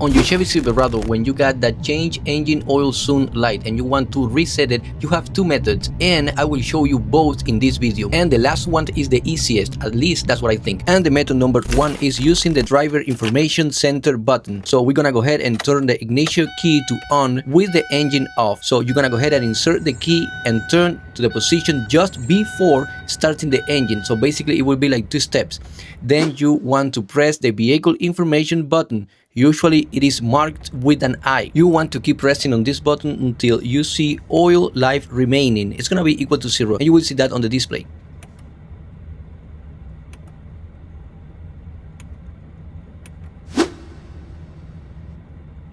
On your Chevy Silverado, when you got that change engine oil soon light and you want to reset it, you have two methods, and I will show you both in this video. And the last one is the easiest, at least that's what I think. And the method number one is using the driver information center button. So we're gonna go ahead and turn the ignition key to on with the engine off. So you're gonna go ahead and insert the key and turn to the position just before starting the engine. So basically it will be like two steps. Then you want to press the vehicle information button. Usually it is marked with an I. You want to keep pressing on this button until you see oil life remaining. It's gonna be equal to 0, and you will see that on the display.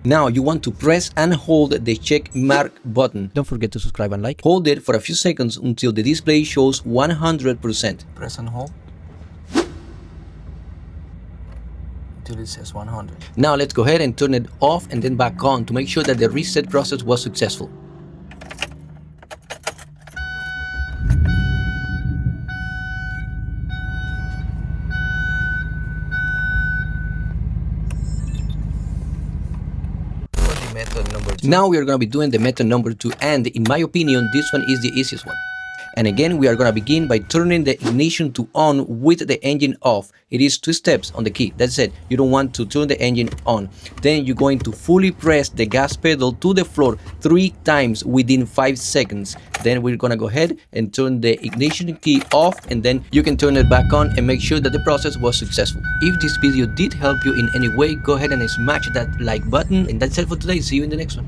Now you want to press and hold the check mark button. Don't forget to subscribe and like. Hold it for a few seconds until the display shows 100%. Press and hold until it says 100. Now let's go ahead and turn it off and then back on to make sure that the reset process was successful. Method number 2. Now we are going to be doing the method number 2, and in my opinion this one is the easiest one. And again, we are going to begin by turning the ignition to on with the engine off. It is 2 steps on the key. That's it. You don't want to turn the engine on. Then you're going to fully press the gas pedal to the floor 3 times within 5 seconds. Then we're going to go ahead and turn the ignition key off, and then you can turn it back on and make sure that the process was successful. If this video did help you in any way, go ahead and smash that like button. And that's it for today. See you in the next one.